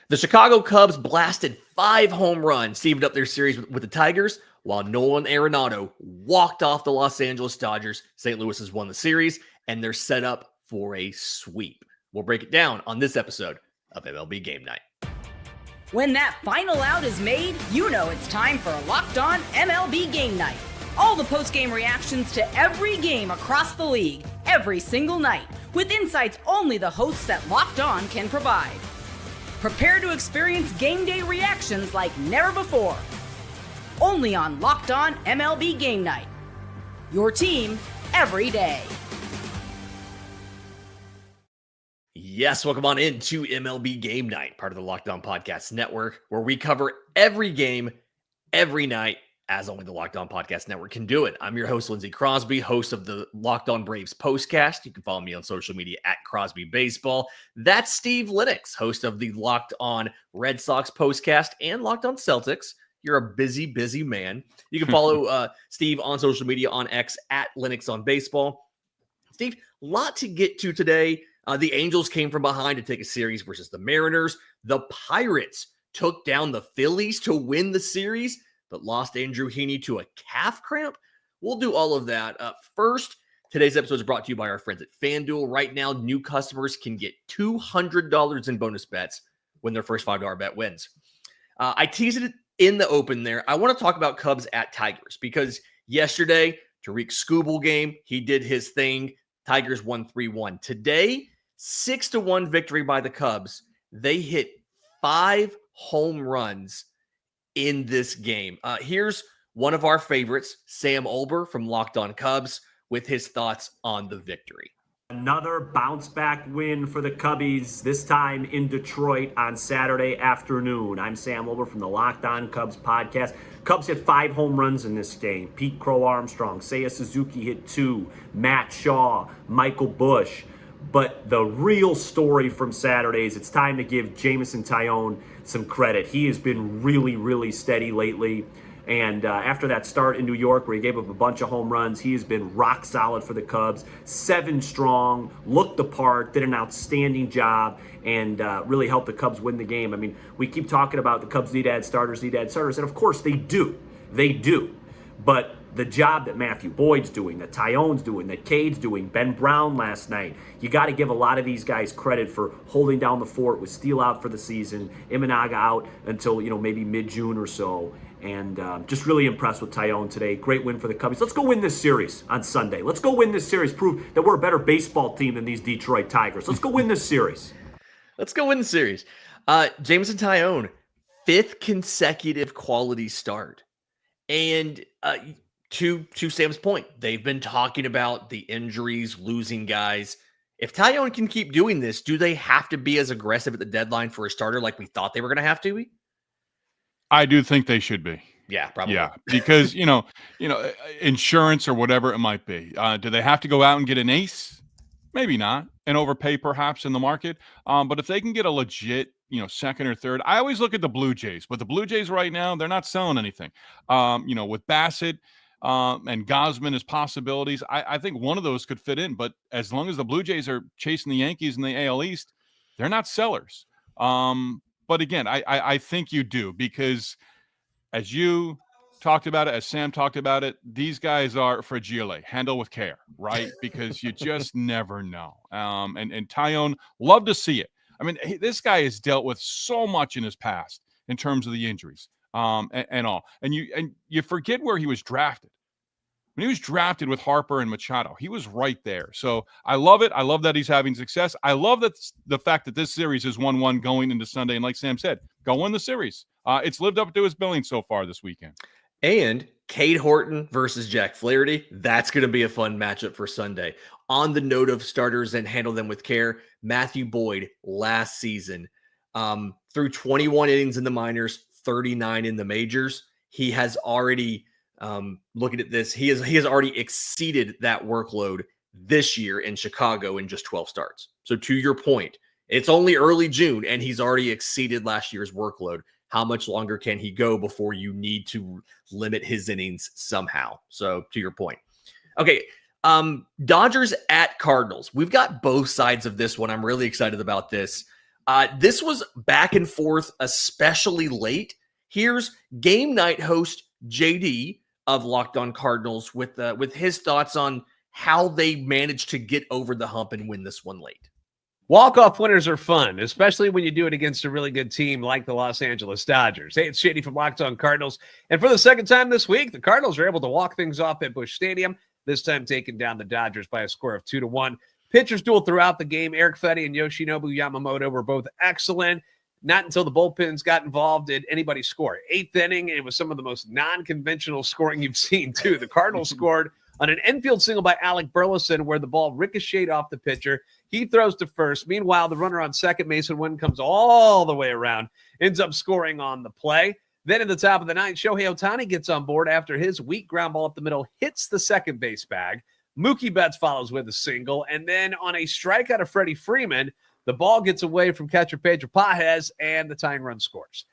The Chicago Cubs blasted 5 home runs, steamed up their series with the Tigers, while Nolan Arenado walked off the Los Angeles Dodgers. St. Louis has won the series, and they're set up for a sweep. We'll break it down on this episode of MLB Game Night. When that final out is made, you know it's time for Locked On MLB Game Night. All the post-game reactions to every game across the league, every single night, with insights only the hosts at Locked On can provide. Prepare to experience game day reactions like never before. Only on Locked On MLB Game Night. Your team every day. Yes, welcome on into MLB Game Night, part of the Locked On Podcast Network, where we cover every game, every night, as only the Locked On Podcast Network can do it. I'm your host, Lindsay Crosby, host of the Locked On Braves Postcast. You can follow me on social media at Crosby Baseball. That's Steve Lenox, host of the Locked On Red Sox Postcast and Locked On Celtics. You're a busy, busy man. You can follow Steve on social media on X at Lenox on Baseball. Steve, a lot to get to today. The Angels came from behind to take a series versus the Mariners. The Pirates took down the Phillies to win the series, but lost Andrew Heaney to a calf cramp. We'll do all of that. First, today's episode is brought to you by our friends at FanDuel. Right now, new customers can get $200 in bonus bets when their first $5 bet wins. I teased it in the open there. I want to talk about Cubs at Tigers because yesterday, Tariq Skubal game, he did his thing. Tigers won 3-1. Today, 6-1 victory by the Cubs. They hit 5 home runs in this game. Here's one of our favorites, Sam Olber from Locked On Cubs, with his thoughts on the victory. Another bounce-back win for the Cubbies, this time in Detroit on Saturday afternoon. I'm Sam Olber from the Locked On Cubs podcast. Cubs hit 5 home runs in this game. Pete Crow Armstrong, Seiya Suzuki hit 2, Matt Shaw, Michael Busch. But the real story from Saturday is it's time to give Jameson Taillon some credit. He has been really, really steady lately. And after that start in New York where he gave up a bunch of home runs, he has been rock solid for the Cubs. 7 strong, looked the part, did an outstanding job, and really helped the Cubs win the game. I mean, we keep talking about the Cubs need to add starters, and of course they do. They do. But the job that Matthew Boyd's doing, that Taillon's doing, that Cade's doing, Ben Brown last night, you got to give a lot of these guys credit for holding down the fort with Steele out for the season, Imanaga out until, maybe mid-June or so. And just really impressed with Taillon today. Great win for the Cubbies. Let's go win this series on Sunday. Let's go win this series. Prove that we're a better baseball team than these Detroit Tigers. Let's go win this series. Let's go win the series. Jameson Taillon, 5th consecutive quality start. And to Sam's point, they've been talking about the injuries, losing guys. If Taillon can keep doing this, do they have to be as aggressive at the deadline for a starter like we thought they were going to have to be? I do think they should be. Yeah, probably. Yeah, because, insurance or whatever it might be. Do they have to go out and get an ace? Maybe not. And overpay perhaps in the market. But if they can get a legit, second or third, I always look at the Blue Jays. But the Blue Jays right now, they're not selling anything. With Bassett and Gosman as possibilities, I think one of those could fit in. But as long as the Blue Jays are chasing the Yankees in the AL East, they're not sellers. But again, I think you do because as you talked about it, as Sam talked about it, these guys are fragile. Handle with care, right? Because you just never know. And Taillon, love to see it. I mean, this guy has dealt with so much in his past in terms of the injuries and all. And you forget where he was drafted. When he was drafted with Harper and Machado, he was right there. So I love it. I love that he's having success. I love that the fact that this series is 1-1 going into Sunday. And like Sam said, go win the series. It's lived up to his billing so far this weekend. And Cade Horton versus Jack Flaherty, that's going to be a fun matchup for Sunday. On the note of starters and handle them with care, Matthew Boyd last season, through 21 innings in the minors, 39 in the majors, he has already looking at this, he has already exceeded that workload this year in Chicago in just 12 starts. So to your point, it's only early June and he's already exceeded last year's workload. How much longer can he go before you need to limit his innings somehow? So to your point. Okay, Dodgers at Cardinals. We've got both sides of this one. I'm really excited about this. This was back and forth, especially late. Here's game night host JD of Locked On Cardinals with his thoughts on how they managed to get over the hump and win this one late. Walk-off winners are fun, especially when you do it against a really good team like the Los Angeles Dodgers. Hey, it's Shady from Locked On Cardinals. And for the second time this week, the Cardinals are able to walk things off at Busch Stadium, this time taking down the Dodgers by a score of 2-1. Pitchers duel throughout the game. Eric Fetty and Yoshinobu Yamamoto were both excellent. Not until the bullpens got involved did anybody score. 8th inning, it was some of the most non-conventional scoring you've seen, too. The Cardinals scored on an infield single by Alec Burleson where the ball ricocheted off the pitcher. He throws to first. Meanwhile, the runner on second, Mason Wynn, comes all the way around, ends up scoring on the play. Then in the top of the ninth, Shohei Ohtani gets on board after his weak ground ball up the middle hits the second base bag. Mookie Betts follows with a single. And then on a strikeout of Freddie Freeman, the ball gets away from catcher Pedro Pages, and the tying run scores.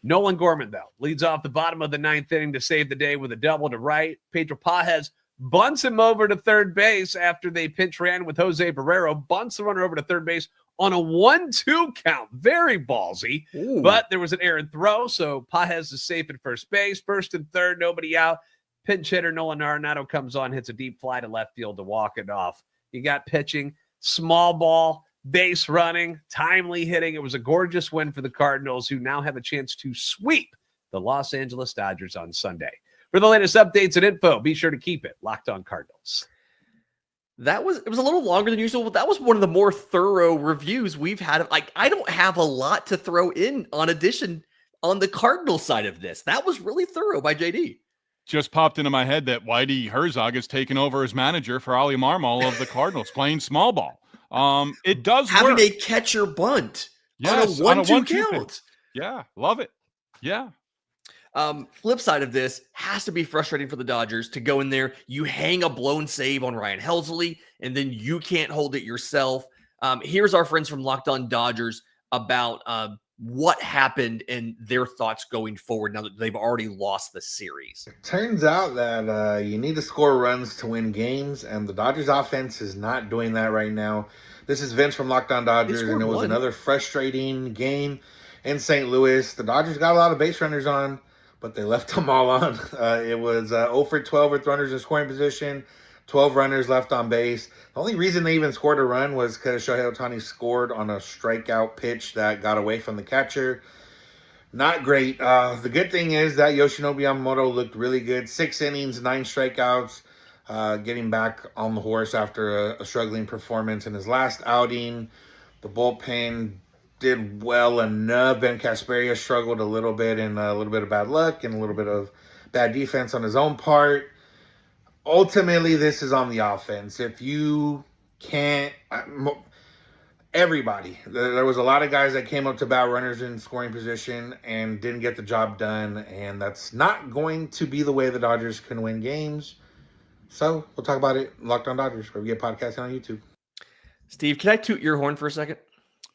Nolan Gorman, though, leads off the bottom of the ninth inning to save the day with a double to right. Pedro Pages bunts him over to third base after they pinch ran with Jose Barrero, bunts the runner over to third base on a 1-2 count. Very ballsy. Ooh. But there was an errant throw, so Pages is safe at first base. First and third, nobody out. Pinch hitter Nolan Arenado comes on, hits a deep fly to left field to walk it off. You got pitching, small ball, base running, timely hitting. It was a gorgeous win for the Cardinals, who now have a chance to sweep the Los Angeles Dodgers on Sunday. For the latest updates and info, be sure to keep it Locked On Cardinals. It was a little longer than usual, but that was one of the more thorough reviews we've had. I don't have a lot to throw in on addition on the Cardinals side of this. That was really thorough by JD. Just popped into my head that Whitey Herzog has taken over as manager for Oli Marmol of the Cardinals, playing small ball. It does having work. a catcher bunt yes, on a 1-2 count. Yeah, love it. Yeah. Flip side of this has to be frustrating for the Dodgers to go in there. You hang a blown save on Ryan Helsley, and then you can't hold it yourself. Here's our friends from Locked On Dodgers about what happened and their thoughts going forward now that they've already lost the series. It turns out that you need to score runs to win games, and the Dodgers offense is not doing that right now. This is Vince from Locked On Dodgers, and it was another frustrating game in St. Louis. The Dodgers got a lot of base runners on, but they left them all on. It was 0 for 12 with runners in scoring position, 12 runners left on base. The only reason they even scored a run was because Shohei Ohtani scored on a strikeout pitch that got away from the catcher. Not great. The good thing is that Yoshinobu Yamamoto looked really good. 6 innings, 9 strikeouts, getting back on the horse after a struggling performance in his last outing. The bullpen did well enough. Ben Casperia struggled a little bit, and a little bit of bad luck and a little bit of bad defense on his own part. Ultimately, this is on the offense. If you can't, everybody, there was a lot of guys that came up to bat, runners in scoring position, and didn't get the job done. And that's not going to be the way the Dodgers can win games. So we'll talk about it. Locked On Dodgers, where we get podcasting on YouTube. Steve, can I toot your horn for a second?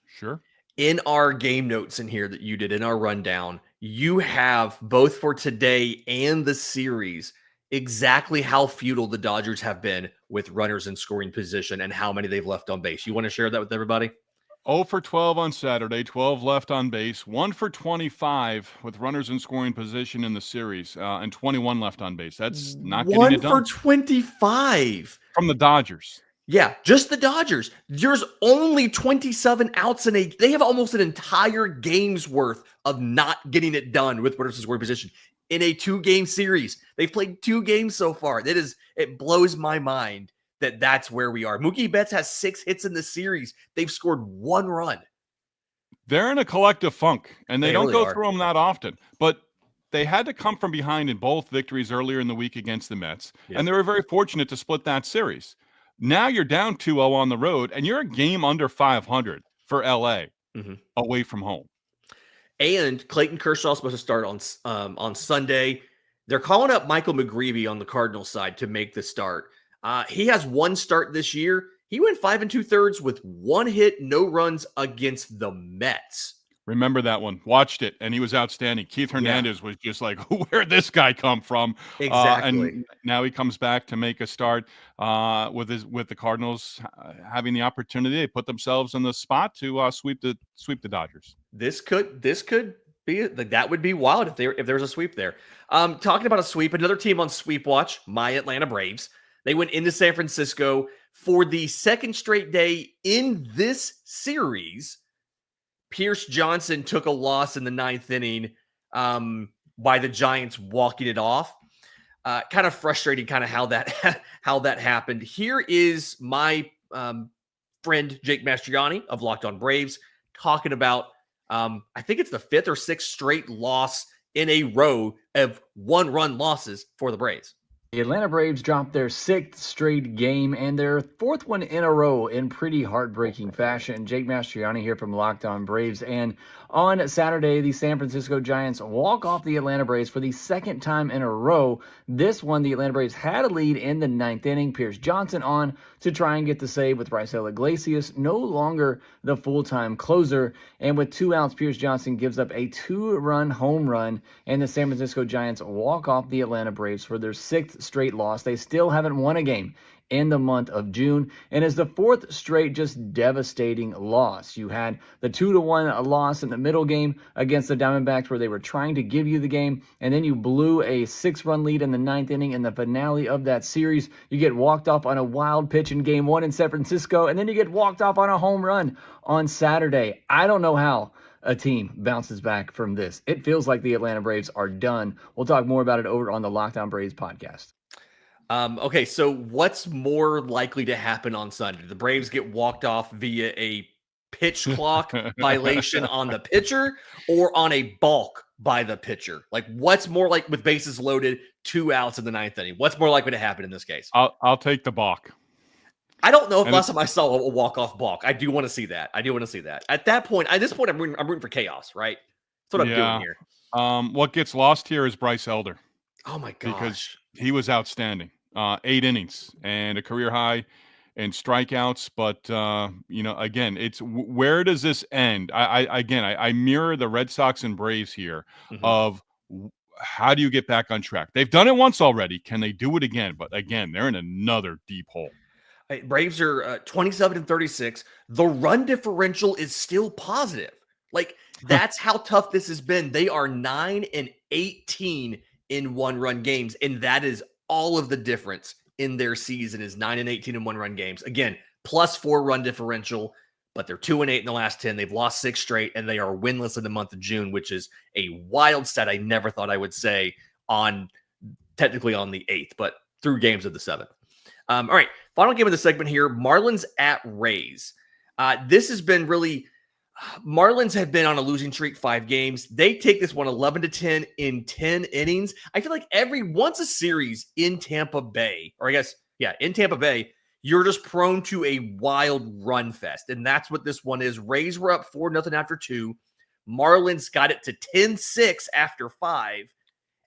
Sure. In our game notes in here that you did in our rundown, you have both for today and the series exactly how futile the Dodgers have been with runners in scoring position and how many they've left on base. You want to share that with everybody? 0 for 12 on Saturday, 12 left on base, 1 for 25 with runners in scoring position in the series, and 21 left on base. That's not getting it done. 1 for 25 from the Dodgers. Yeah, just the Dodgers. There's only 27 outs in they have almost an entire game's worth of not getting it done with runners in scoring position in a 2-game series. They've played 2 games so far. It blows my mind that that's where we are. Mookie Betts has 6 hits in the series. They've scored 1 run. They're in a collective funk, and they don't really go through them that often. But they had to come from behind in both victories earlier in the week against the Mets, and they were very fortunate to split that series. Now you're down 2-0 on the road, and you're a game under 500 for LA away from home. And Clayton Kershaw is supposed to start on Sunday. They're calling up Michael McGreevy on the Cardinals side to make the start. He has 1 start this year. He went 5 2/3 with 1 hit, no runs against the Mets. Remember that one. Watched it, and he was outstanding. Keith Hernandez was just like, where'd this guy come from? Exactly. And now he comes back to make a start with the Cardinals having the opportunity. They put themselves in the spot to sweep the Dodgers. This could be like, that would be wild if there's a sweep there. Talking about a sweep, another team on sweep watch, my Atlanta Braves. They went into San Francisco for the second straight day in this series. Pierce Johnson took a loss in the ninth inning by the Giants walking it off. Kind of frustrating, kind of how that happened. Here is my friend Jake Mastriani of Locked On Braves talking about, I think it's the fifth or sixth straight loss in a row of one-run losses for the Braves. The Atlanta Braves dropped their sixth straight game and their fourth one in a row in pretty heartbreaking fashion. Jake Mastriani here from Locked On Braves. And on Saturday, the San Francisco Giants walk off the Atlanta Braves for the second time in a row. This one, the Atlanta Braves had a lead in the ninth inning. Pierce Johnson on to try and get the save with Raisel Iglesias, no longer the full-time closer. And with 2 outs, Pierce Johnson gives up a 2-run home run, and the San Francisco Giants walk off the Atlanta Braves for their sixth straight loss. They still haven't won a game in the month of June, and is the fourth straight just devastating loss. You had the 2-1 loss in the middle game against the Diamondbacks where they were trying to give you the game, and then you blew a 6-run lead in the ninth inning in the finale of that series. You get walked off on a wild pitch in game 1 in San Francisco, and then you get walked off on a home run on Saturday. I don't know how a team bounces back from this. It feels like the Atlanta Braves are done. We'll talk more about it over on the Locked On Braves podcast. Okay, so what's more likely to happen on Sunday? The Braves get walked off via a pitch clock violation on the pitcher or on a balk by the pitcher? Like, what's more like with bases loaded, 2 outs in the ninth inning? What's more likely to happen in this case? I'll take the balk. I don't know if last time I saw a walk-off balk. I do want to see that. At this point, I'm rooting for chaos, right? That's what I'm doing here. What gets lost here is Bryce Elder. Oh my gosh. Because he was outstanding. 8 innings and a career high in strikeouts. But, again, it's where does this end? I mirror the Red Sox and Braves here of how do you get back on track? They've done it once already. Can they do it again? But again, they're in another deep hole. Braves are 27-36. The run differential is still positive. Like, that's how tough this has been. They are 9-18 in one-run games, and that is all of the difference in their season is 9-18 in one-run games. Again, +4 run differential, but they're 2-8 in the last 10. They've lost 6 straight, and they are winless in the month of June, which is a wild stat I never thought I would say technically on the 8th, but through games of the 7th. All right, final game of the segment here, Marlins at Rays. This has been really Marlins have been on a losing streak 5 games. They take this one 11-10 in 10 innings. I feel like once a series in Tampa Bay, in Tampa Bay, you're just prone to a wild run fest. And that's what this one is. Rays were up 4-0 after 2. Marlins got it to 10-6 after 5.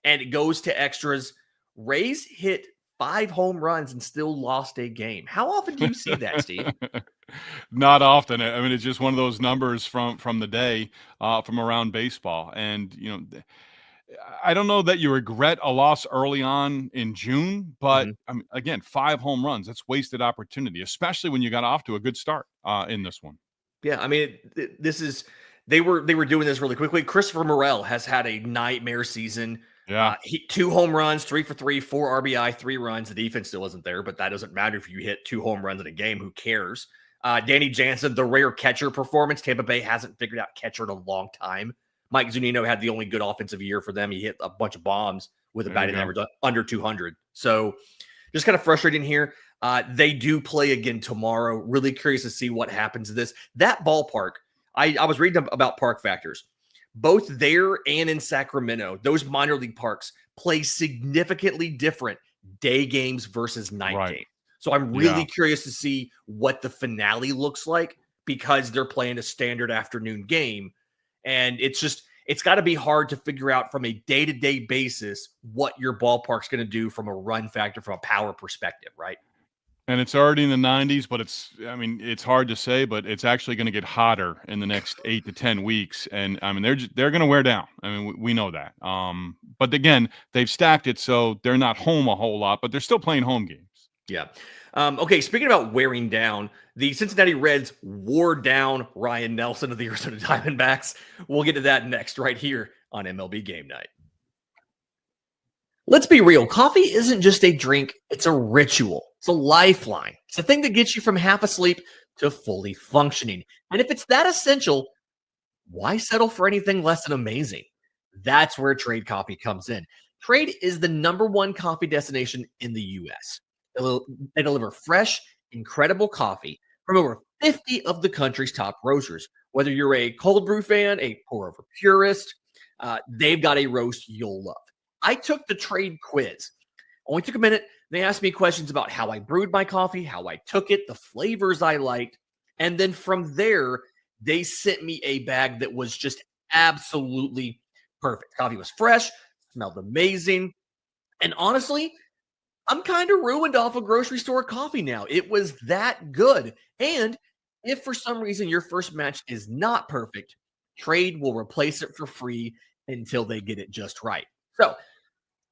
And it goes to extras. Rays hit 5 home runs and still lost a game. How often do you see that, Steve? Not often. I mean, it's just one of those numbers from the day, from around baseball. And, I don't know that you regret a loss early on in June, but I mean, again, 5 home runs, that's wasted opportunity, especially when you got off to a good start in this one. Yeah. I mean, they were doing this really quickly. Christopher Morel has had a nightmare season. Yeah. 2 home runs, 3 for 3, 4 RBI, 3 runs. The defense still isn't there, but that doesn't matter if you hit 2 home runs in a game. Who cares? Danny Jansen, the rare catcher performance. Tampa Bay hasn't figured out catcher in a long time. Mike Zunino had the only good offensive year for them. He hit a bunch of bombs with a batting average under 200. So just kind of frustrating here. They do play again tomorrow. Really curious to see what happens to this. That ballpark, I was reading about park factors. Both there and in Sacramento, those minor league parks play significantly different day games versus night games. So I'm really curious to see what the finale looks like because they're playing a standard afternoon game. And it's got to be hard to figure out from a day-to-day basis what your ballpark's going to do from a run factor, from a power perspective, right? And it's already in the 90s, but it's hard to say, but it's actually going to get hotter in the next 8 to 10 weeks. And they're going to wear down. We know that. But again, they've stacked it, so they're not home a whole lot, but they're still playing home games. Yeah. Okay, speaking about wearing down, the Cincinnati Reds wore down Ryan Nelson of the Arizona Diamondbacks. We'll get to that next right here on MLB Game Night. Let's be real. Coffee isn't just a drink. It's a ritual. It's a lifeline. It's the thing that gets you from half asleep to fully functioning. And if it's that essential, why settle for anything less than amazing? That's where Trade Coffee comes in. Trade is the #1 coffee destination in the U.S. They deliver fresh, incredible coffee from over 50 of the country's top roasters. Whether you're a cold brew fan, a pour-over purist, they've got a roast you'll love. I took the Trade quiz. Only took a minute. They asked me questions about how I brewed my coffee, how I took it, the flavors I liked. And then from there, they sent me a bag that was just absolutely perfect. Coffee was fresh, smelled amazing. And honestly, I'm kind of ruined off of grocery store coffee now. It was that good. And if for some reason your first match is not perfect, Trade will replace it for free until they get it just right. So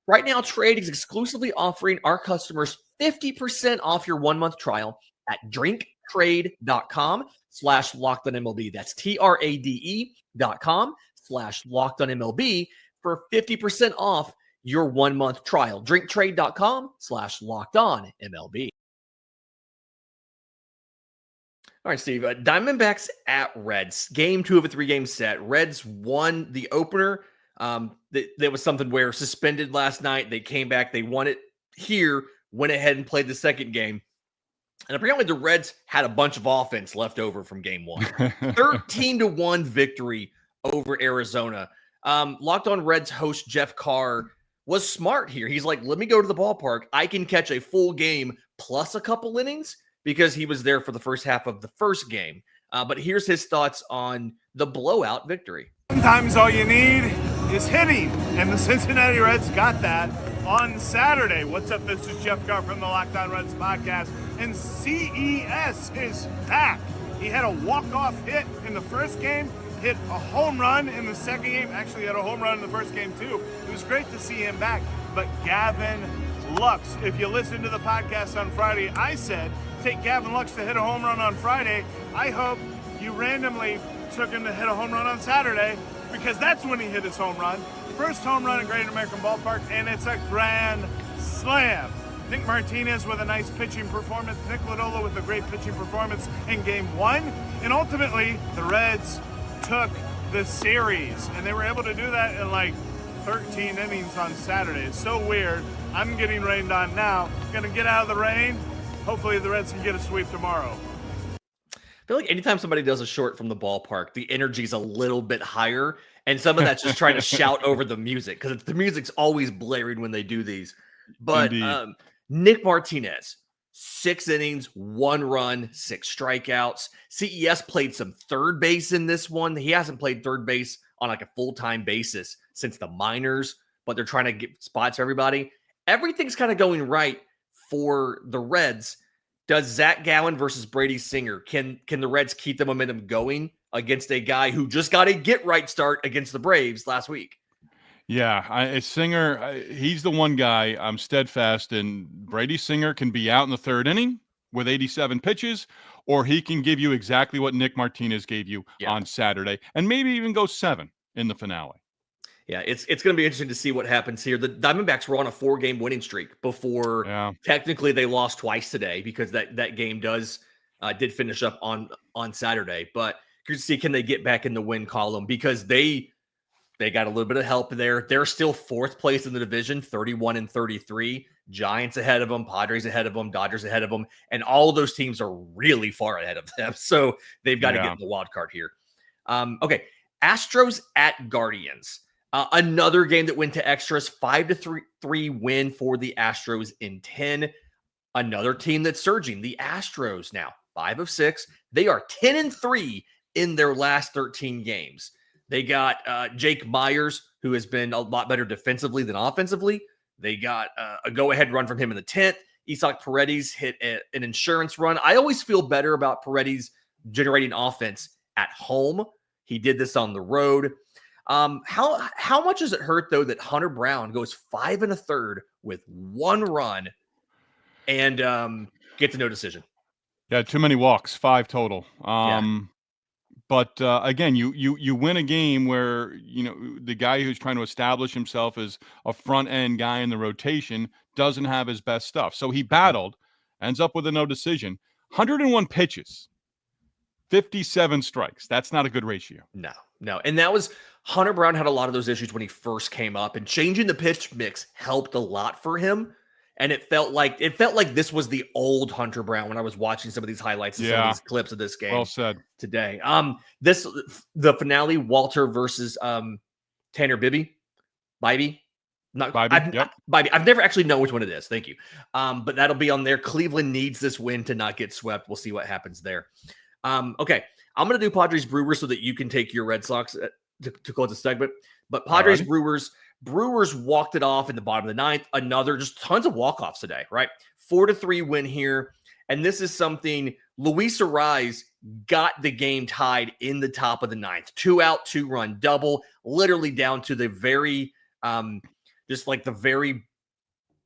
right now, Trade is exclusively offering our customers 50% off your 1-month trial at drinktrade.com/LockedOnMLB. That's TRADE.com/LockedOnMLB for 50% off your 1-month trial. drinktrade.com/LockedOnMLB. All right, Steve. Diamondbacks at Reds. Game 2 of a 3-game set. Reds won the opener. There was something where suspended last night. They came back. They won it here, went ahead and played the second game. And apparently the Reds had a bunch of offense left over from game 1. 13-1 victory over Arizona. Locked On Reds host Jeff Carr was smart here. He's like, let me go to the ballpark. I can catch a full game plus a couple innings because he was there for the first half of the first game. But here's his thoughts on the blowout victory. Sometimes all you need is hitting, and the Cincinnati Reds got that on Saturday. What's up? This is Jeff Carr from the Locked On Reds podcast, and CES is back. He had a walk-off hit in the first game, hit a home run in the second game, actually had a home run in the first game too. It was great to see him back, but Gavin Lux, if you listen to the podcast on Friday, I said take Gavin Lux to hit a home run on Friday. I hope you randomly took him to hit a home run on Saturday, because that's when he hit his home run. First home run at Great American Ballpark, and it's a grand slam. Nick Martinez with a nice pitching performance. Nick Lodolo with a great pitching performance in game 1. And ultimately, the Reds took the series, and they were able to do that in like 13 innings on Saturday. It's so weird. I'm getting rained on now. Gonna get out of the rain. Hopefully the Reds can get a sweep tomorrow. I feel like anytime somebody does a short from the ballpark, the energy's a little bit higher, and some of that's just trying to shout over the music, because the music's always blaring when they do these. But Nick Martinez, 6 innings, 1 run, 6 strikeouts. CES played some third base in this one. He hasn't played third base on like a full-time basis since the minors, but they're trying to get spots for everybody. Everything's kind of going right for the Reds. Does Zach Gallen versus Brady Singer, can the Reds keep the momentum going against a guy who just got a get-right start against the Braves last week? Yeah, Singer, he's the one guy I'm steadfast in. Brady Singer can be out in the 3rd inning with 87 pitches, or he can give you exactly what Nick Martinez gave you on Saturday, and maybe even go 7 in the finale. Yeah, it's going to be interesting to see what happens here. The Diamondbacks were on a 4-game winning streak before technically they lost twice today, because that game did finish up on Saturday. But curious to see, can they get back in the win column, because they got a little bit of help there. They're still 4th place in the division, 31-33. Giants ahead of them, Padres ahead of them, Dodgers ahead of them, and all of those teams are really far ahead of them. So they've got to get in the wild card here. Okay, Astros at Guardians. Another game that went to extras, 5-3 win for the Astros in 10. Another team that's surging, the Astros now 5 of 6. They are 10-3 in their last 13 games. They got Jake Myers, who has been a lot better defensively than offensively. They got a go-ahead run from him in the 10th. Isaac Paredes hit an insurance run. I always feel better about Paredes generating offense at home. He did this on the road. How much does it hurt, though, that Hunter Brown goes 5 1/3 with 1 run and gets no decision? Yeah, too many walks, 5 total. Yeah. But again, you win a game where the guy who's trying to establish himself as a front end guy in the rotation doesn't have his best stuff. So he battled, ends up with a no decision. 101 pitches, 57 strikes. That's not a good ratio. No. And that was Hunter Brown had a lot of those issues when he first came up, and changing the pitch mix helped a lot for him. And it felt like this was the old Hunter Brown when I was watching some of these highlights and some of these clips of this game. Well said. Today. The finale, Walter versus Tanner Bibby. Bibby. I've never actually known which one it is. Thank you. But that'll be on there. Cleveland needs this win to not get swept. We'll see what happens there. Okay. I'm going to do Padres Brewers so that you can take your Red Sox to close the segment. But Padres Brewers walked it off in the bottom of the 9th. Another, just tons of walk-offs today, right? 4-3 win here. And this is something Luis Arraez got the game tied in the top of the 9th. 2-out, 2-run double, literally down to the very, just like the very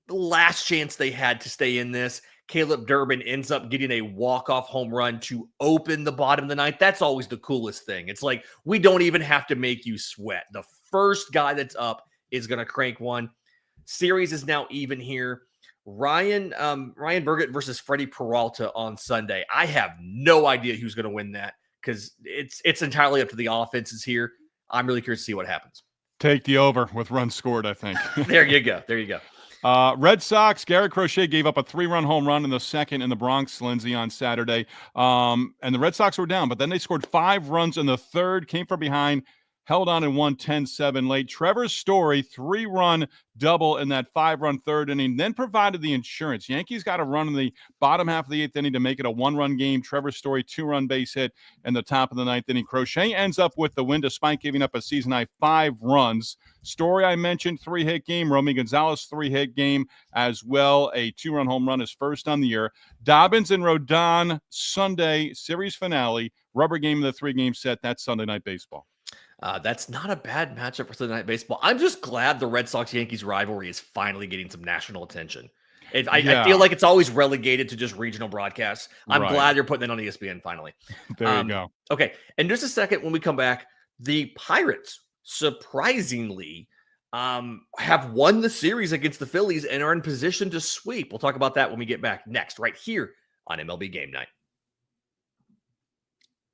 last chance they had to stay in this. Caleb Durbin ends up getting a walk-off home run to open the bottom of the 9th. That's always the coolest thing. It's like, we don't even have to make you sweat. The first guy that's up is going to crank one. Series is now even here. Ryan Burgett versus Freddie Peralta on Sunday. I have no idea who's going to win that because it's entirely up to the offenses here. I'm really curious to see what happens. Take the over with runs scored, I think. There you go. Red Sox, Garrett Crochet gave up a 3-run home run in the second in the Bronx, Lindsay, on Saturday. And the Red Sox were down, but then they scored 5 runs in the third, came from behind, held on and won 10-7 late. Trevor Story, 3-run double in that 5-run third inning, then provided the insurance. Yankees got a run in the bottom half of the 8th inning to make it a 1-run game. Trevor Story, 2-run base hit in the top of the 9th inning. Crochet ends up with the win despite giving up a season-high 5 runs. Story, I mentioned, 3-hit game. Romy Gonzalez, 3-hit game as well. A 2-run home run, his first on the year. Dobbins and Rodon, Sunday, series finale. Rubber game of the 3-game set. That's Sunday Night Baseball. That's not a bad matchup for Sunday Night Baseball. I'm just glad the Red Sox-Yankees rivalry is finally getting some national attention. I feel like it's always relegated to just regional broadcasts. I'm glad you're putting it on ESPN finally. There you go. Okay, in just a second when we come back, the Pirates surprisingly have won the series against the Phillies and are in position to sweep. We'll talk about that when we get back next, right here on MLB Game Night.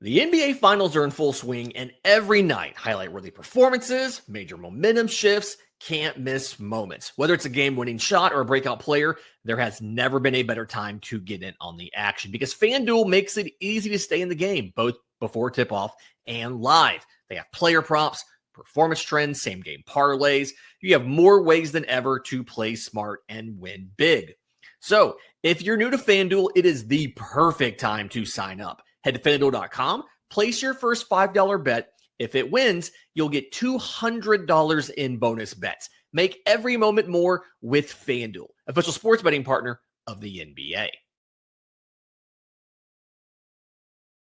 The NBA Finals are in full swing, and every night, highlight-worthy performances, major momentum shifts, can't-miss moments. Whether it's a game-winning shot or a breakout player, there has never been a better time to get in on the action because FanDuel makes it easy to stay in the game, both before tip-off and live. They have player props, performance trends, same-game parlays. You have more ways than ever to play smart and win big. So, if you're new to FanDuel, it is the perfect time to sign up. Head to FanDuel.com, place your first $5 bet. If it wins, you'll get $200 in bonus bets. Make every moment more with FanDuel, official sports betting partner of the NBA.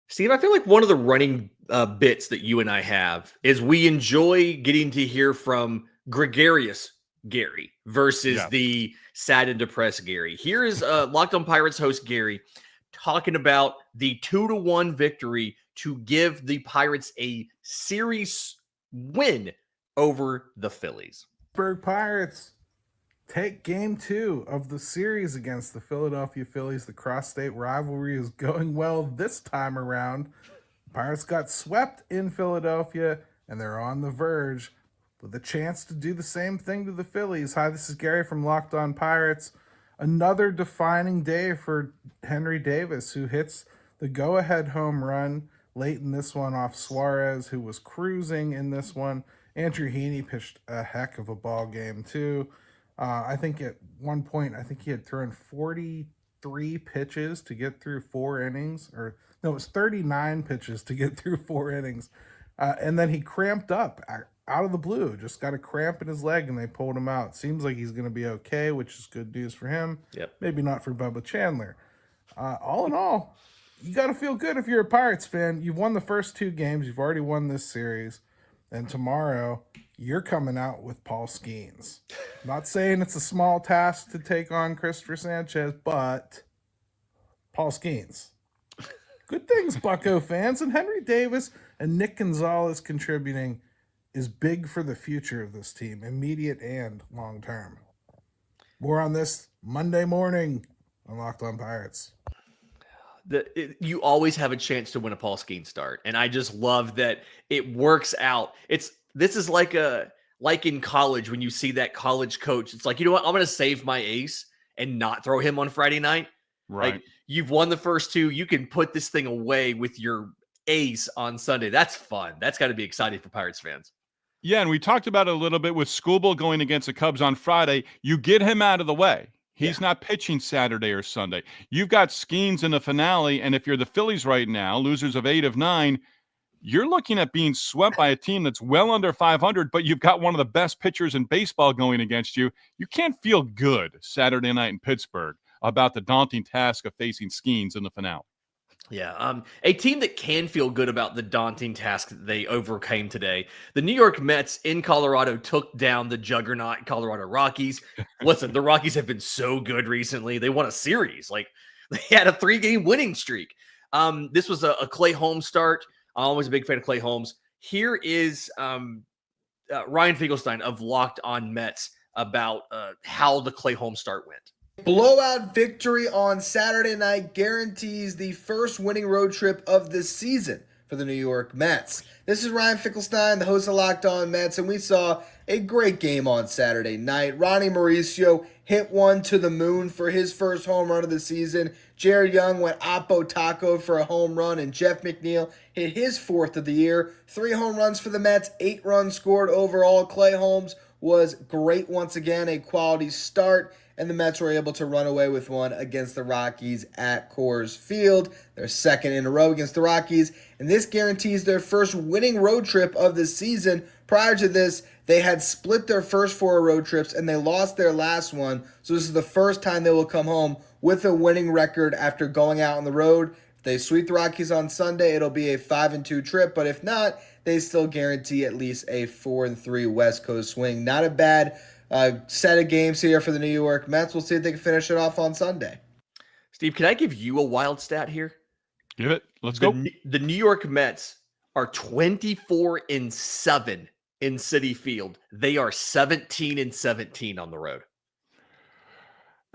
Steve, I feel like one of the running bits that you and I have is we enjoy getting to hear from gregarious Gary versus the sad and depressed Gary. Here is Locked on Pirates host Gary talking about the 2-1 victory to give the Pirates a series win over the Phillies. Pittsburgh Pirates take game 2 of the series against the Philadelphia Phillies. The cross-state rivalry is going well this time around. Pirates got swept in Philadelphia, and they're on the verge with a chance to do the same thing to the Phillies. Hi, this is Gary from Locked on Pirates. Another defining day for Henry Davis, who hits the go-ahead home run late in this one off Suarez, who was cruising in this one. Andrew Heaney pitched a heck of a ball game, too. I think at one point, he had thrown 43 pitches to get through 4 innings. It was 39 pitches to get through 4 innings. And then he cramped up out of the blue. Just got a cramp in his leg and they pulled him out. Seems like he's going to be okay, which is good news for him. Yep. Maybe not for Bubba Chandler. All in all, you got to feel good if you're a Pirates fan. You've won the first 2 games. You've already won this series. And tomorrow, you're coming out with Paul Skeens. Not saying it's a small task to take on Christopher Sanchez, but Paul Skeens. Good things, Bucco fans. And Henry Davis and Nick Gonzalez contributing is big for the future of this team, immediate and long term. More on this Monday morning on Locked On Pirates. You always have a chance to win a Paul Skeens start, and I just love that it works out. This is like in college when you see that college coach. It's like, you know what? I'm going to save my ace and not throw him on Friday night. Right. Like, you've won the first 2. You can put this thing away with your ace on Sunday. That's fun. That's got to be exciting for Pirates fans. Yeah, and we talked about it a little bit with Skubal going against the Cubs on Friday. You get him out of the way. He's not pitching Saturday or Sunday. You've got Skeens in the finale, and if you're the Phillies right now, losers of 8 of 9, you're looking at being swept by a team that's well under 500, but you've got one of the best pitchers in baseball going against you. You can't feel good Saturday night in Pittsburgh about the daunting task of facing Skeens in the finale. Yeah, a team that can feel good about the daunting task that they overcame today. The New York Mets in Colorado took down the juggernaut Colorado Rockies. Listen, the Rockies have been so good recently. They won a series. Like, they had a 3-game winning streak. This was a Clay Holmes start. I'm always a big fan of Clay Holmes. Here is Ryan Finkelstein of Locked On Mets about how the Clay Holmes start went. Blowout victory on Saturday night guarantees the first winning road trip of the season for the New York Mets. This is Ryan Finkelstein, the host of Locked On Mets, and we saw a great game on Saturday night. Ronnie Mauricio hit one to the moon for his first home run of the season. Jared Young went oppo taco for a home run, and Jeff McNeil hit his 4th of the year. 3 home runs for the Mets, 8 runs scored overall. Clay Holmes was great once again, a quality start, and the Mets were able to run away with one against the Rockies at Coors Field. Their 2nd in a row against the Rockies, and this guarantees their first winning road trip of the season. Prior to this, they had split their first 4 road trips, and they lost their last one, so this is the first time they will come home with a winning record after going out on the road. If they sweep the Rockies on Sunday, it'll be a 5-2 trip, but if not, they still guarantee at least a 4-3 West Coast swing. Not a bad set of games here for the New York Mets. We'll see if they can finish it off on Sunday. Steve, can I give you a wild stat here? Give it. Let's go. The New York Mets are 24-7 in Citi Field. They are 17-17 on the road.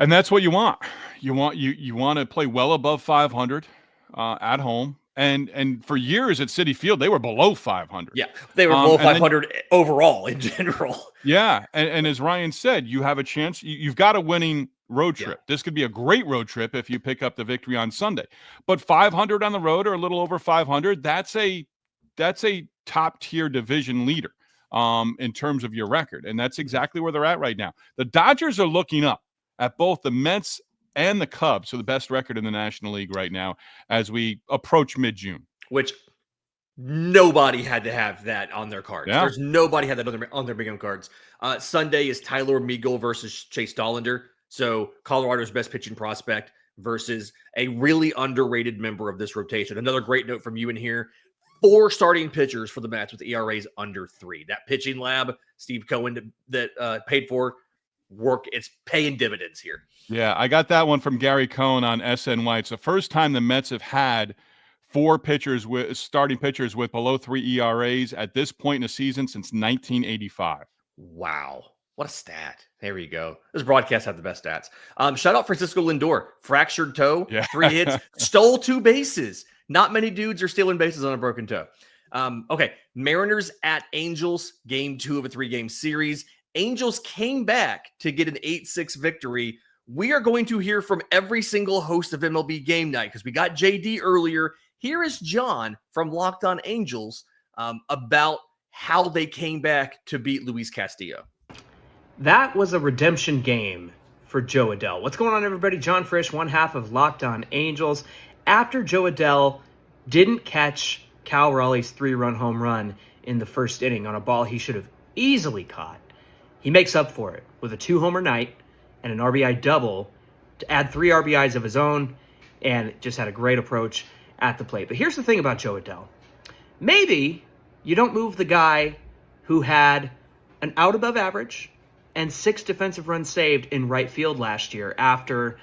And that's what you want. You want to play well above 500 at home. And for years at Citi Field, they were below 500. Yeah, they were below 500 overall in general. Yeah, and as Ryan said, you have a chance. You've got a winning road trip. Yeah. This could be a great road trip if you pick up the victory on Sunday. But 500 on the road, or a little over 500, that's a top-tier division leader in terms of your record. And that's exactly where they're at right now. The Dodgers are looking up at both the Mets and the Cubs, so the best record in the National League right now as we approach mid-June. Which nobody had to have that on their cards. Yeah. There's nobody had that on their big game cards. Sunday is Tyler Meagle versus Chase Dollander. So Colorado's best pitching prospect versus a really underrated member of this rotation. Another great note from you in here. 4 starting pitchers for the Mets with ERAs under 3. That pitching lab, Steve Cohen, that paid for work, it's paying dividends here. Yeah, I got that one from Gary Cohen on SNY. It's the first time the Mets have had 4 starting pitchers with below 3 ERAs at this point in the season since 1985. Wow. What a stat. There you go. This broadcast had the best stats. Shout out Francisco Lindor. Fractured toe, 3 hits, stole 2 bases. Not many dudes are stealing bases on a broken toe. Okay, Mariners at Angels, game 2 of a 3-game series. Angels came back to get an 8-6 victory. We are going to hear from every single host of MLB Game Night because we got JD earlier. Here is John from Locked On Angels about how they came back to beat Luis Castillo. That was a redemption game for Joe Adell. What's going on, everybody? John Frisch, one half of Locked On Angels. After Joe Adell didn't catch Cal Raleigh's 3-run home run in the first inning on a ball he should have easily caught. He makes up for it with a 2-homer night and an RBI double to add 3 RBIs of his own, and just had a great approach at the plate. But here's the thing about Jo Adell. Maybe you don't move the guy who had an out above average and 6 defensive runs saved in right field last year after,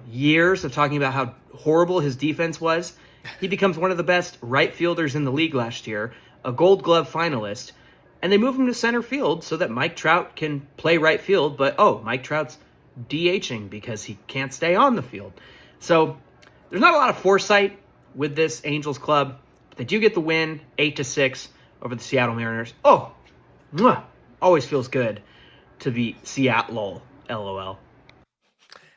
years of talking about how horrible his defense was. He becomes one of the best right fielders in the league last year, a Gold Glove finalist, and they move him to center field so that Mike Trout can play right field, but Mike Trout's DHing because he can't stay on the field. So there's not a lot of foresight with this Angels club, but they do get the win 8-6 over the Seattle Mariners. Always feels good to be Seattle, LOL.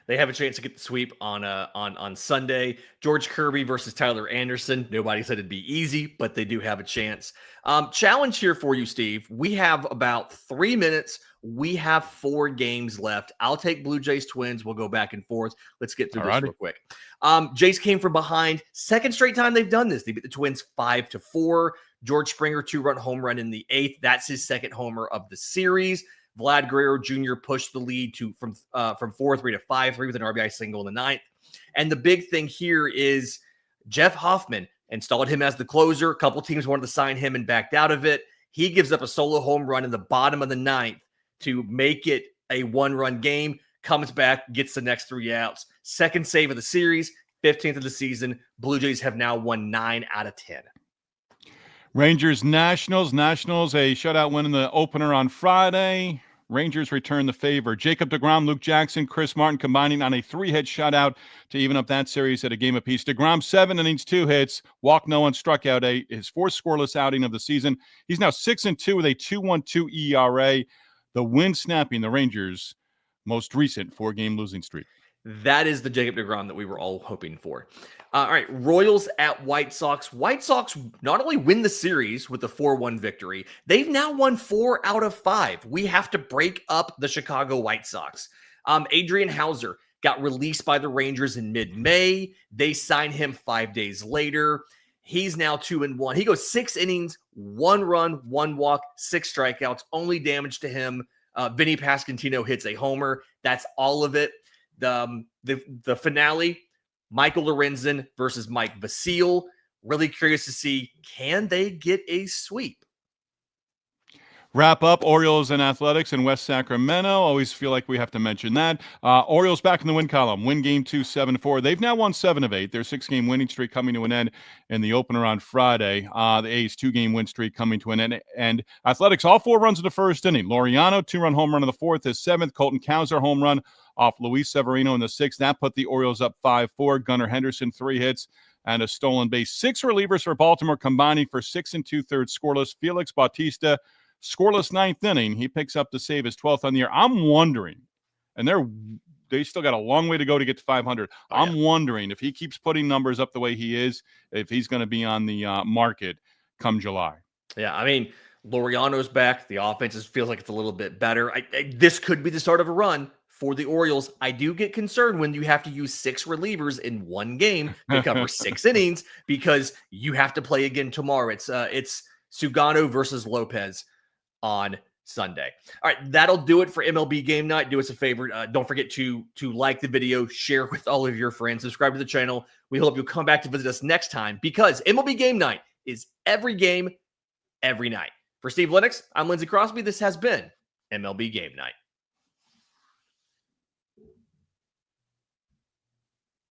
They have a chance to get the sweep on Sunday. George Kirby versus Tyler Anderson. Nobody said it'd be easy, but they do have a chance. Challenge here for you, Steve. We have about 3 minutes. We have 4 games left. I'll take Blue Jays Twins. We'll go back and forth. Let's get through this real quick. Jays came from behind. Second straight time they've done this. They beat the Twins 5-4. George Springer 2-run home run in the 8th. That's his second homer of the series. Vlad Guerrero Jr. pushed the lead from 4-3 to 5-3 with an RBI single in the 9th. And the big thing here is Jeff Hoffman installed him as the closer. A couple teams wanted to sign him and backed out of it. He gives up a solo home run in the bottom of the 9th to make it a 1-run game, comes back, gets the next 3 outs. Second save of the series, 15th of the season. Blue Jays have now won 9 out of 10. Rangers Nationals a shutout win in the opener on Friday. Rangers return the favor. Jacob deGrom, Luke Jackson, Chris Martin combining on a 3-hit shutout to even up that series at a game apiece. deGrom 7 innings, 2 hits, walked no one, struck out 8. His 4th scoreless outing of the season. He's now 6-2 with a 2.12 ERA. The win snapping the Rangers' most recent 4-game losing streak. That is the Jacob deGrom that we were all hoping for. All right, Royals at White Sox. White Sox not only win the series with the 4-1 victory, they've now won 4 out of 5. We have to break up the Chicago White Sox. Adrian Hauser got released by the Rangers in mid-May. They signed him 5 days later. He's now 2-1. He goes 6 innings, 1 run, 1 walk, 6 strikeouts. Only damage to him. Vinny Pasquantino hits a homer. That's all of it. The finale, Michael Lorenzen versus Mike Vasile. Really curious to see, can they get a sweep? Wrap up Orioles and Athletics in West Sacramento. Always feel like we have to mention that. Orioles back in the win column. Win game 2, 7-4. They've now won 7 of 8. Their 6-game winning streak coming to an end in the opener on Friday. The A's 2-game win streak coming to an end. And Athletics, all 4 runs in the first inning. Laureano, 2-run home run in the 4th. His 7th. Colton Cowser home run off Luis Severino in the 6th. That put the Orioles up 5-4. Gunnar Henderson, 3 hits and a stolen base. 6 relievers for Baltimore combining for 6 2/3 scoreless. Felix Bautista, scoreless 9th inning. He picks up to save his 12th on the year. I'm wondering, and they still got a long way to go to get to 500. I'm wondering if he keeps putting numbers up the way he is, if he's going to be on the market come July. Yeah, I mean, Laureano's back. The offense feels like it's a little bit better. This could be the start of a run for the Orioles. I do get concerned when you have to use 6 relievers in one game to cover 6 innings because you have to play again tomorrow. It's Sugano versus Lopez on Sunday. All right, that'll do it for MLB Game Night. Do us a favor. Don't forget to like the video, share with all of your friends, subscribe to the channel. We hope you'll come back to visit us next time because MLB Game Night is every game, every night. For Steve Lenox, I'm Lindsay Crosby. This has been MLB Game Night.